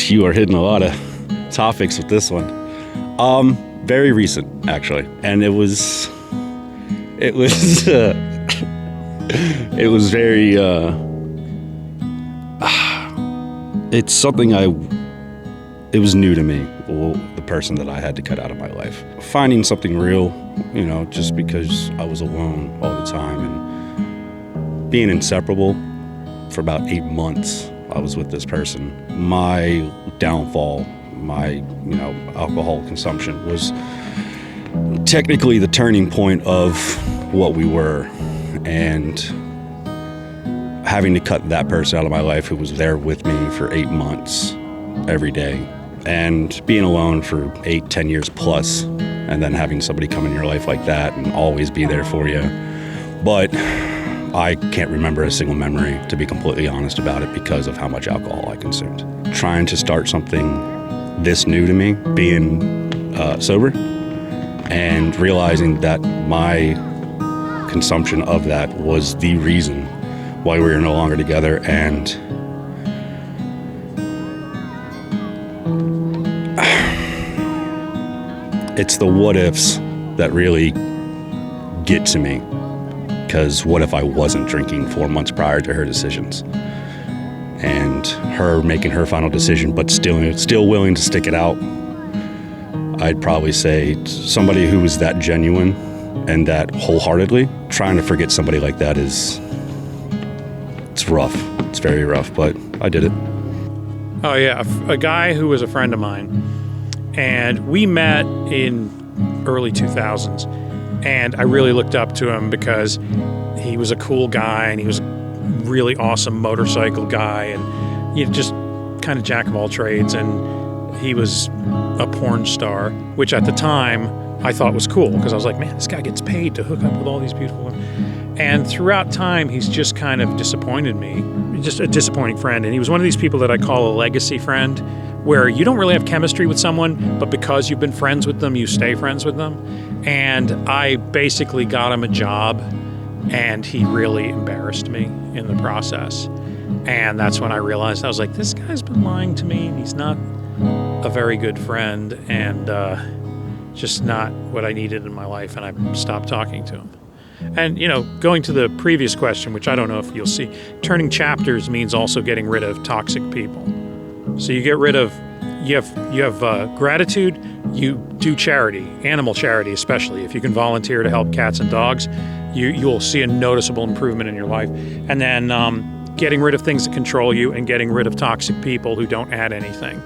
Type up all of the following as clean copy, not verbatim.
You are hitting a lot of topics with this one. Very recent, actually, and it was very. It's something it was new to me, the person that I had to cut out of my life. Finding something real, just because I was alone all the time and being inseparable for about 8 months, I was with this person. My downfall, my, alcohol consumption was technically the turning point of what we were, and having to cut that person out of my life who was there with me for 8 months every day, and being alone for 8-10 years plus, and then having somebody come in your life like that and always be there for you. But I can't remember a single memory, to be completely honest about it, because of how much alcohol I consumed. Trying to start something this new to me, being sober, and realizing that my consumption of that was the reason why we were no longer together. And it's the what ifs that really get to me, because what if I wasn't drinking 4 months prior to her decisions, and her making her final decision but still willing to stick it out? I'd probably say somebody who was that genuine and that wholeheartedly, trying to forget somebody like that it's rough. It's very rough, but I did it. Oh yeah, a guy who was a friend of mine, and we met in early 2000s, and I really looked up to him because he was a cool guy, and he was a really awesome motorcycle guy, and just kind of jack of all trades, and he was a porn star, which at the time I thought was cool, because I was like, man, this guy gets paid to hook up with all these beautiful women. And throughout time, he's just kind of disappointed me, just a disappointing friend. And he was one of these people that I call a legacy friend, where you don't really have chemistry with someone, but because you've been friends with them, you stay friends with them. And I basically got him a job, and he really embarrassed me in the process. And that's when I realized, I was like, this guy's been lying to me, and he's not a very good friend, and just not what I needed in my life, and I stopped talking to him. And, going to the previous question, which I don't know if you'll see, turning chapters means also getting rid of toxic people. So you get rid of, you have gratitude, you do charity, animal charity especially. If you can volunteer to help cats and dogs, you'll see a noticeable improvement in your life. And then getting rid of things that control you, and getting rid of toxic people who don't add anything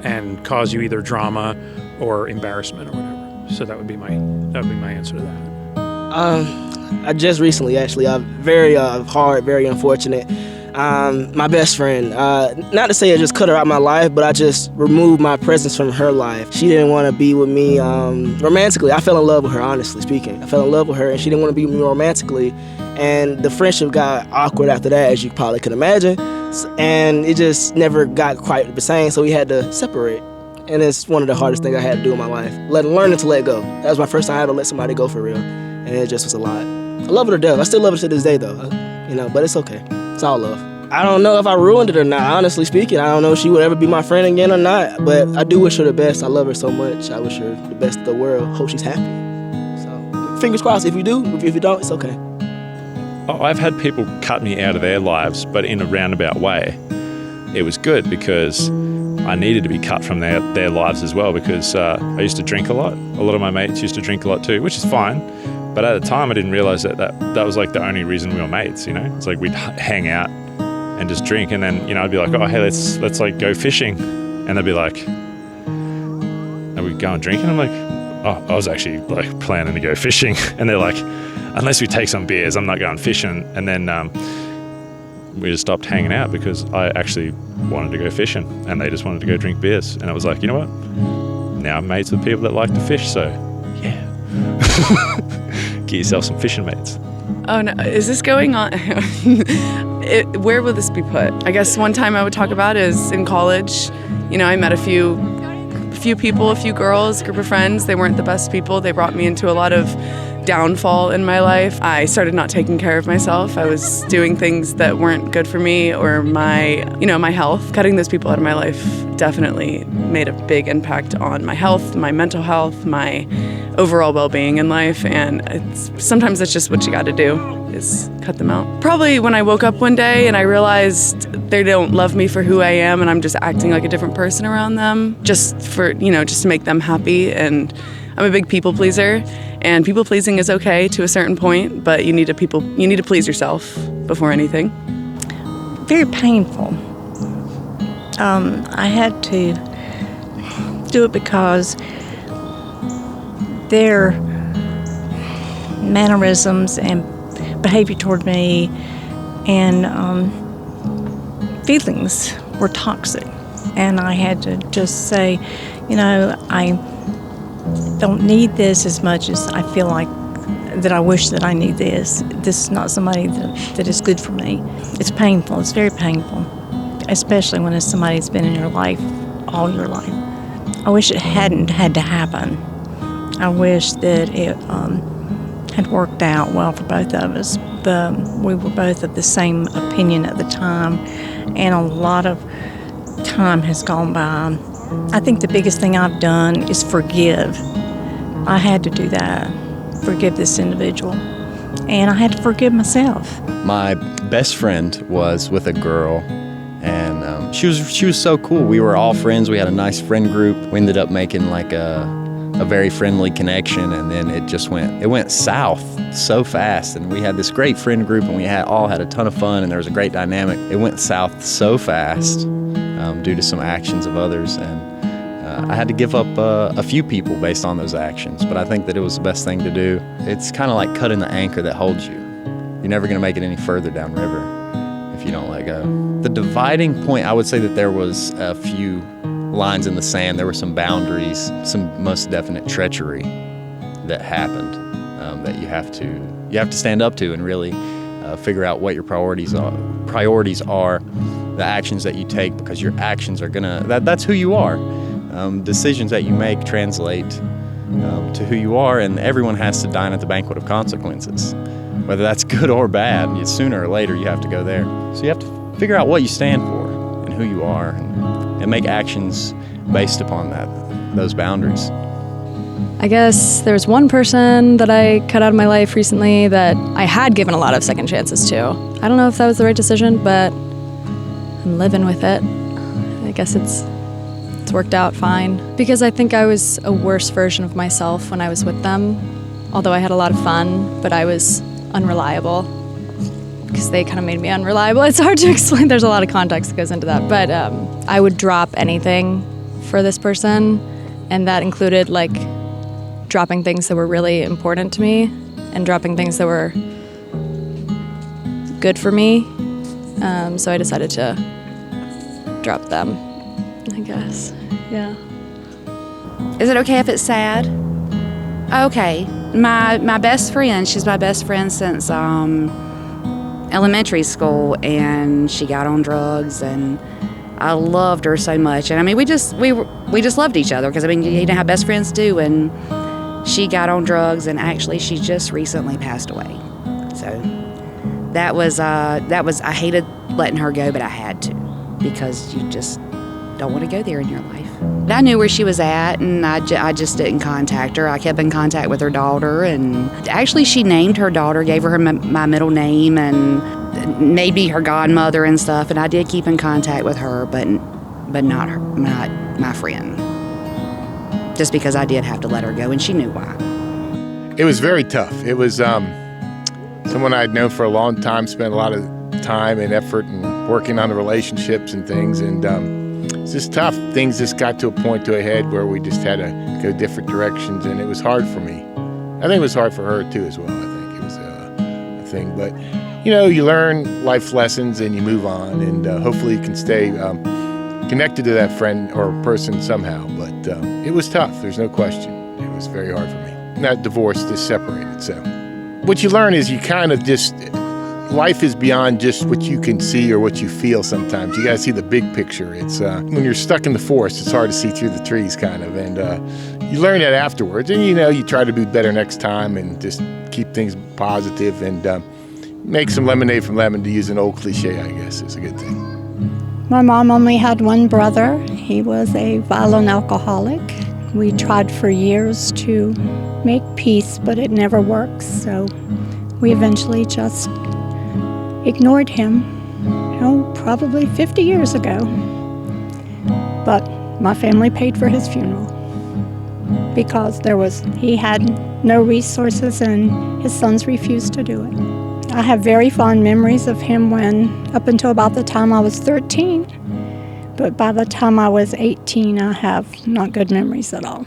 and cause you either drama or embarrassment or whatever. So that would be my answer to that. I just recently, actually, very hard, very unfortunate. My best friend, not to say I just cut her out of my life, but I just removed my presence from her life. She didn't want to be with me romantically. I fell in love with her, honestly speaking. I fell in love with her, and she didn't want to be with me romantically. And the friendship got awkward after that, as you probably can imagine. And it just never got quite the same, so we had to separate. And it's one of the hardest things I had to do in my life, learning to let go. That was my first time I had to let somebody go for real, and it just was a lot. I love her to death. I still love her to this day, though. But it's okay. It's all love. I don't know if I ruined it or not, honestly speaking. I don't know if she would ever be my friend again or not, but I do wish her the best. I love her so much. I wish her the best of the world. Hope she's happy. So, fingers crossed. If you do, if you don't, it's okay. I've had people cut me out of their lives, but in a roundabout way. It was good because I needed to be cut from their lives as well, because I used to drink a lot. A lot of my mates used to drink a lot too, which is fine. But at the time, I didn't realize that was like the only reason we were mates, It's like we'd hang out and just drink, and then, I'd be like, oh, hey, let's like go fishing. And they'd be like, are we going drinking? I'm like, oh, I was actually like planning to go fishing. And they're like, unless we take some beers, I'm not going fishing. And then we just stopped hanging out because I actually wanted to go fishing, and they just wanted to go drink beers. And I was like, you know what? Now I'm mates with people that like to fish, so yeah. Get yourself some fishing mates. Oh no, is this going on? Where will this be put? I guess one time I would talk about is in college. I met a few people, a few girls, a group of friends. They weren't the best people. They brought me into a lot of downfall in my life. I started not taking care of myself. I was doing things that weren't good for me or my health. Cutting those people out of my life definitely made a big impact on my health, my mental health, my overall well-being in life, and sometimes that's just what you got to do, is cut them out. Probably when I woke up one day and I realized they don't love me for who I am and I'm just acting like a different person around them just to make them happy. And I'm a big people pleaser, and people pleasing is okay to a certain point, but you need to please yourself before anything. Very painful. I had to do it because their mannerisms and behavior toward me and feelings were toxic. And I had to just say, I don't need this as much as I feel like that I wish that I need this. This is not somebody that is good for me. It's painful. It's very painful, especially when it's somebody that's been in your life all your life. I wish it hadn't had to happen. I wish that it had worked out well for both of us, but we were both of the same opinion at the time, and a lot of time has gone by. I think the biggest thing I've done is forgive. I had to do that, forgive this individual, and I had to forgive myself. My best friend was with a girl, and she was so cool. We were all friends. We had a nice friend group. We ended up making like a very friendly connection, and then it went south so fast. And we had this great friend group, and we all had a ton of fun, and there was a great dynamic. It went south so fast due to some actions of others, and I had to give up a few people based on those actions, but I think that it was the best thing to do. It's kind of like cutting the anchor that holds you. You're never going to make it any further downriver if you don't let go. The dividing point, I would say that there was a few lines in the sand. There were some boundaries, some most definite treachery that happened that you have to stand up to and really figure out what your priorities are, the actions that you take, because your actions are that's who you are. Decisions that you make translate to who you are, and everyone has to dine at the banquet of consequences, whether that's good or bad. Sooner or later you have to go there. So you have to figure out what you stand for and who you are, and make actions based upon those boundaries. I guess there's one person that I cut out of my life recently that I had given a lot of second chances to. I don't know if that was the right decision, but I'm living with it. I guess it's worked out fine, because I think I was a worse version of myself when I was with them. Although I had a lot of fun, but I was unreliable because they kind of made me unreliable. It's hard to explain. There's a lot of context that goes into that, but I would drop anything for this person, and that included like dropping things that were really important to me and dropping things that were good for me. So I decided to drop them, I guess. Yeah. Is it okay if it's sad? Okay. My best friend, she's my best friend since elementary school, and she got on drugs, and I loved her so much. And I mean, we just loved each other, because I mean, you know how best friends do. And she got on drugs, and actually she just recently passed away. So that was I hated letting her go, but I had to, because you just don't want to go there in your life. I knew where she was at, and I just didn't contact her. I kept in contact with her daughter, and actually she named her daughter, gave her my middle name, and made me her godmother and stuff. And I did keep in contact with her, but not my friend. Just because I did have to let her go, and she knew why. It was very tough. It was someone I'd known for a long time, spent a lot of time and effort and working on the relationships and things, and it's just tough. Things just got to a point, to a head, where we just had to go different directions, and it was hard for me. I think it was hard for her too as well. I think it was a thing, but you learn life lessons and you move on, and hopefully you can stay connected to that friend or person somehow. But it was tough. There's no question. It was very hard for me. Not divorced, just separated. So what you learn is you kind of just, life is beyond just what you can see or what you feel sometimes. You got to see the big picture. It's when you're stuck in the forest, it's hard to see through the trees kind of. And, you learn that afterwards, and you try to be better next time and just keep things positive and make some lemonade from lemon, to use an old cliche, I guess, is a good thing. My mom only had one brother. He was a violent alcoholic. We tried for years to make peace, but it never works, so we eventually just ignored him, probably 50 years ago. But my family paid for his funeral because he had no resources and his sons refused to do it. I have very fond memories of him up until about the time I was 13, but by the time I was 18, I have not good memories at all.